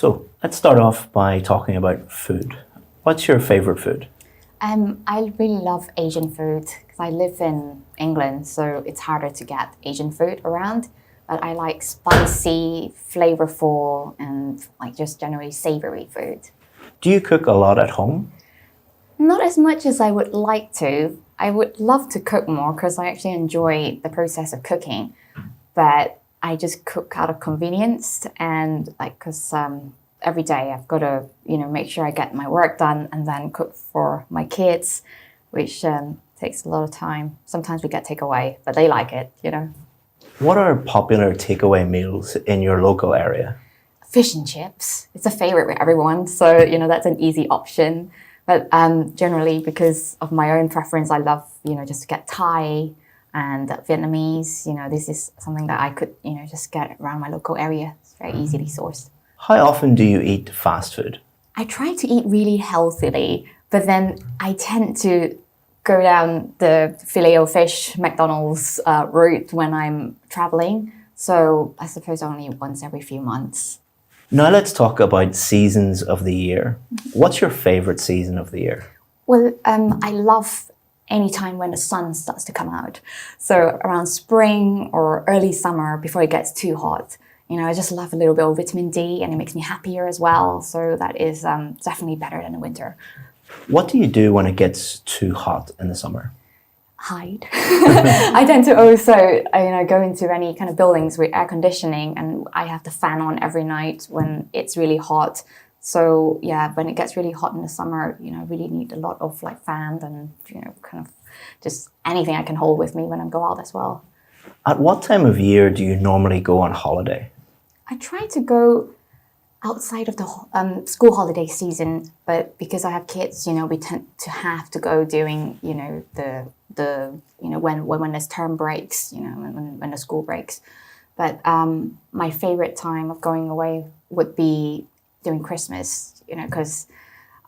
So let's start off by talking about food. What's your favorite food? I really love Asian food because I live in England, so it's harder to get Asian food around. But I like spicy, flavorful, and like just generally savory food. Do you cook a lot at home? Not as much as I would like to. I would love to cook more because I actually enjoy the process of cooking, but I just cook out of convenience and like because every day I've got to make sure I get my work done and then cook for my kids, which takes a lot of time. Sometimes we get takeaway, but they like it. What are popular takeaway meals in your local area? Fish and chips. It's a favorite with everyone, so that's an easy option. But generally, because of my own preference, I love just to get Thai and Vietnamese. This is something that I could just get around my local area. It's very easily sourced. How often do you eat fast food? I try to eat really healthily, but then I tend to go down the Filet-O-Fish McDonald's route when I'm traveling. So I suppose only once every few months. Now let's talk about seasons of the year. What's your favorite season of the year? Well, I love any time when the sun starts to come out. So around spring or early summer before it gets too hot. I just love a little bit of vitamin D and it makes me happier as well. So that is definitely better than the winter. What do you do when it gets too hot in the summer? Hide. I tend to also, go into any kind of buildings with air conditioning, and I have the fan on every night when it's really hot. So yeah, when it gets really hot in the summer, I really need a lot of like fan and kind of just anything I can hold with me when I go out as well. At what time of year do you normally go on holiday? I try to go outside of the school holiday season, but because I have kids, we tend to have to go during, when there's term breaks, when the school breaks. But my favorite time of going away would be during Christmas, because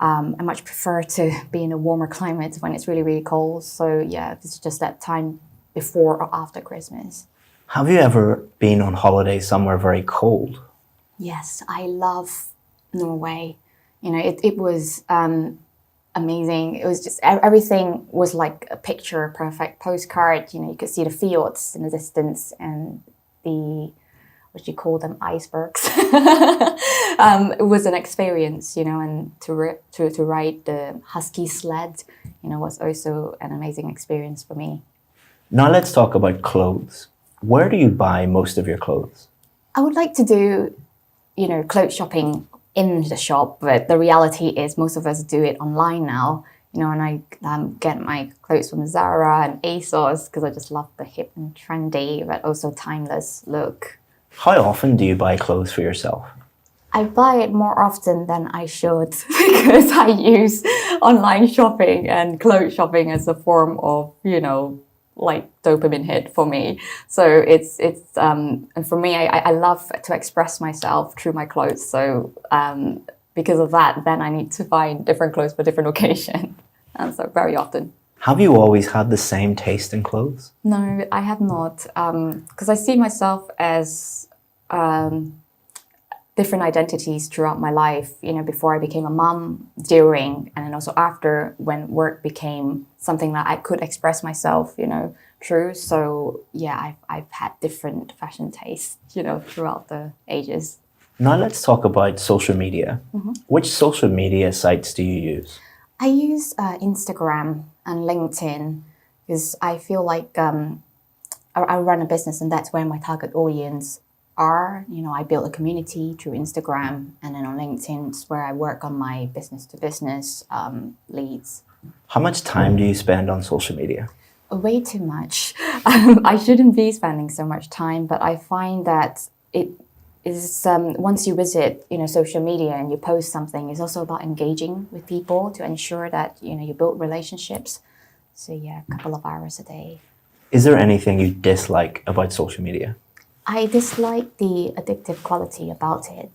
I much prefer to be in a warmer climate when it's really, really cold. So yeah, it's just that time before or after Christmas. Have you ever been on holiday somewhere very cold? Yes, I love Norway. It was amazing. It was just everything was like a picture perfect postcard. You could see the fjords in the distance and the what do you call them, icebergs. It was an experience, and to ride the husky sled, was also an amazing experience for me. Now let's talk about clothes. Where do you buy most of your clothes? I would like to do clothes shopping in the shop, but the reality is most of us do it online now. And I get my clothes from Zara and ASOS because I just love the hip and trendy, but also timeless look. How often do you buy clothes for yourself? I buy it more often than I should because I use online shopping and clothes shopping as a form of, like dopamine hit for me. So it's and for me, I love to express myself through my clothes. So because of that, then I need to find different clothes for different occasions. And so very often. Have you always had the same taste in clothes? No, I have not. Because I see myself as different identities throughout my life, before I became a mom, during, and then also after, when work became something that I could express myself, through. So yeah, I've had different fashion tastes, throughout the ages. Now let's talk about social media. Which social media sites do you use? I use Instagram and LinkedIn because I feel like I run a business and that's where my target audience are. I built a community through Instagram, and then on LinkedIn it's where I work on my business-to-business leads. How much time do you spend on social media? Way too much. I shouldn't be spending so much time, but I find that it is once you visit social media and you post something, it's also about engaging with people to ensure that you build relationships. So yeah, a couple of hours a day. Is there anything you dislike about social media? I dislike the addictive quality about it,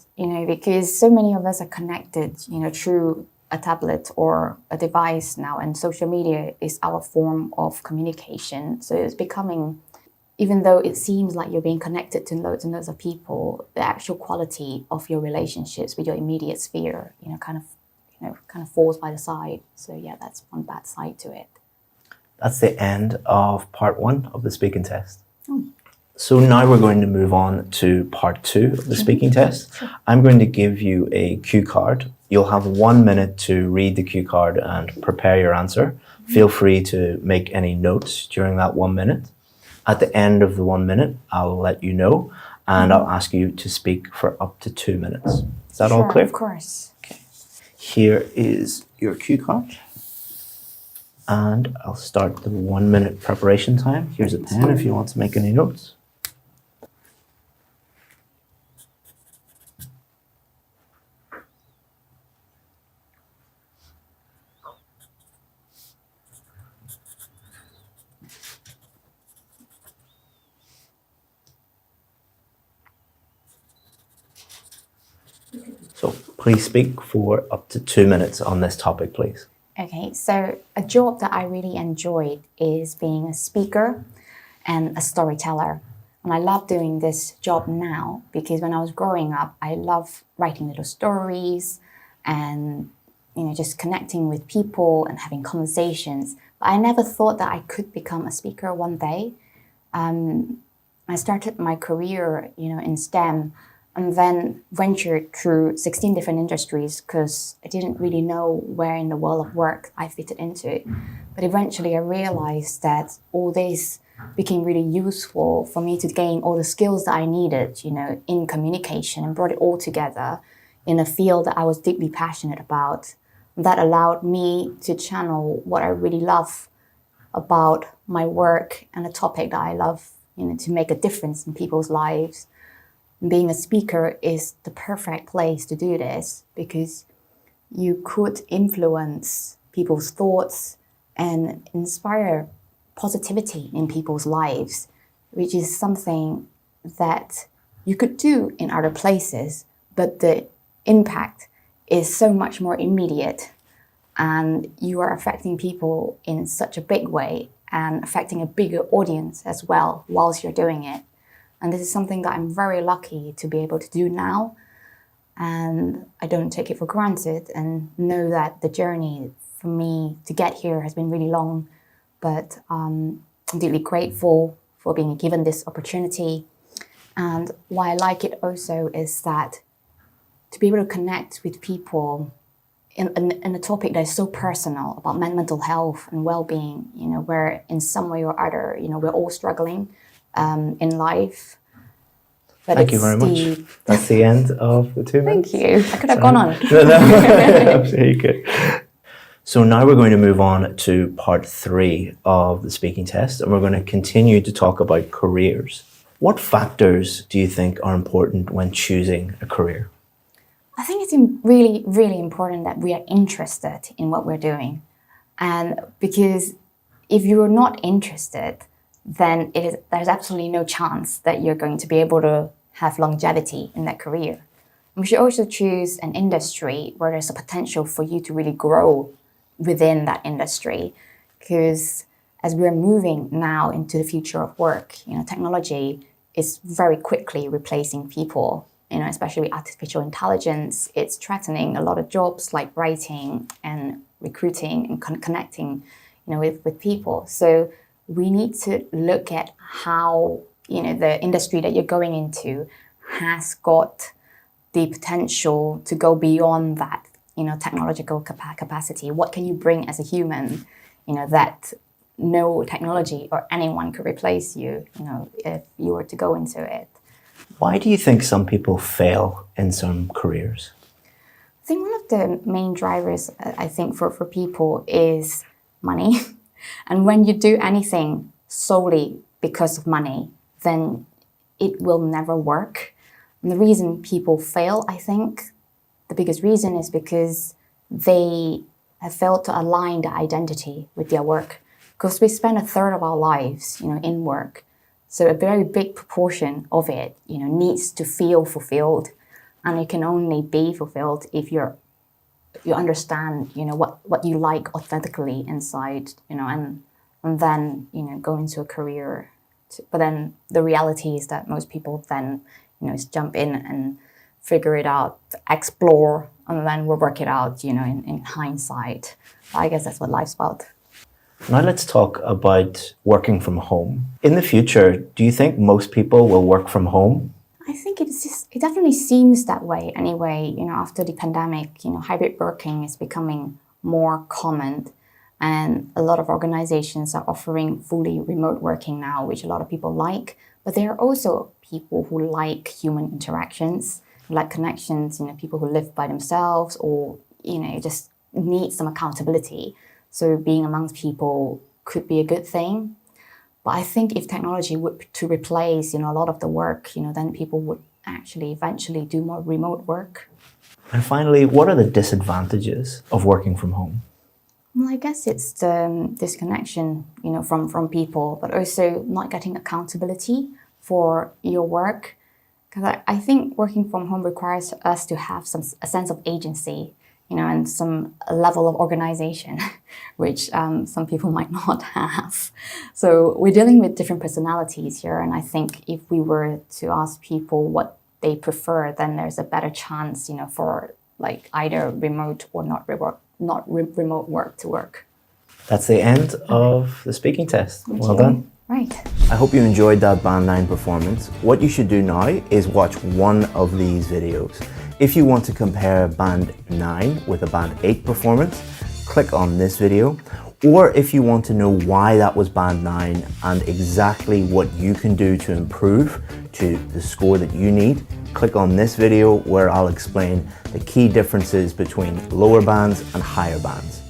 because so many of us are connected, through a tablet or a device now, and social media is our form of communication. So it's becoming even though it seems like you're being connected to loads and loads of people, the actual quality of your relationships with your immediate sphere, kind of falls by the side. So yeah, that's one bad side to it. That's the end of part 1 of the speaking test. So now we're going to move on to part 2 of the speaking test. I'm going to give you a cue card. You'll have 1 minute to read the cue card and prepare your answer. Feel free to make any notes during that 1 minute. At the end of the 1 minute, I'll let you know, and I'll ask you to speak for up to 2 minutes. Is that all clear? Of course. Okay. Here is your cue card. And I'll start the 1 minute preparation time. Here's a pen if you want to make any notes. So please speak for up to 2 minutes on this topic, please. Okay, so a job that I really enjoyed is being a speaker and a storyteller. And I love doing this job now because when I was growing up, I love writing little stories and just connecting with people and having conversations. But I never thought that I could become a speaker one day. I started my career, in STEM, and then ventured through 16 different industries because I didn't really know where in the world of work I fitted into. But eventually I realized that all this became really useful for me to gain all the skills that I needed, in communication, and brought it all together in a field that I was deeply passionate about. That allowed me to channel what I really love about my work and a topic that I love, to make a difference in people's lives. Being a speaker is the perfect place to do this because you could influence people's thoughts and inspire positivity in people's lives, which is something that you could do in other places, but the impact is so much more immediate and you are affecting people in such a big way and affecting a bigger audience as well whilst you're doing it. And this is something that I'm very lucky to be able to do now. And I don't take it for granted and know that the journey for me to get here has been really long. But I'm deeply grateful for being given this opportunity. And why I like it also is that to be able to connect with people in a topic that is so personal about mental health and well-being, where in some way or other, we're all struggling in life. But Thank you very much. That's the end of the 2 minutes. Thank you. I could have gone on. Absolutely good. So now we're going to move on to part 3 of the speaking test, and we're going to continue to talk about careers. What factors do you think are important when choosing a career? I think it's really, really important that we are interested in what we're doing. And because if you're not interested, then there's absolutely no chance that you're going to be able to have longevity in that career. And we should also choose an industry where there's a potential for you to really grow within that industry. Because as we're moving now into the future of work, technology is very quickly replacing people, especially with artificial intelligence. It's threatening a lot of jobs like writing and recruiting and connecting, with people. So we need to look at how, the industry that you're going into has got the potential to go beyond that, technological capacity. What can you bring as a human, that no technology or anyone could replace you, if you were to go into it. Why do you think some people fail in some careers? I think one of the main drivers, I think, for people is money. And when you do anything solely because of money, then it will never work. And the reason people fail, I think, the biggest reason is because they have failed to align their identity with their work. Because we spend a third of our lives, in work. So a very big proportion of it, needs to feel fulfilled. And it can only be fulfilled if you understand, what you like authentically inside, and then, go into a career But then the reality is that most people then, just jump in and figure it out, explore, and then we'll work it out, in hindsight. I guess that's what life's about. Now let's talk about working from home. In the future, do you think most people will work from home? I think it definitely seems that way anyway. After the pandemic, hybrid working is becoming more common, and a lot of organizations are offering fully remote working now, which a lot of people like. But there are also people who like human interactions, who like connections, people who live by themselves or, just need some accountability. So being amongst people could be a good thing. But I think if technology were to replace, a lot of the work, then people would actually eventually do more remote work. And finally, what are the disadvantages of working from home? Well, I guess it's the disconnection, from people, but also not getting accountability for your work. Because I think working from home requires us to have a sense of agency, and some level of organization, which some people might not have. So we're dealing with different personalities here, and I think if we were to ask people what they prefer, then there's a better chance, for like either remote or not remote work to work. That's the end of the speaking test. Well done. Right. I hope you enjoyed that Band 9 performance. What you should do now is watch one of these videos. If you want to compare Band 9 with a Band 8 performance, click on this video. Or if you want to know why that was Band 9 and exactly what you can do to improve to the score that you need, click on this video where I'll explain the key differences between lower bands and higher bands.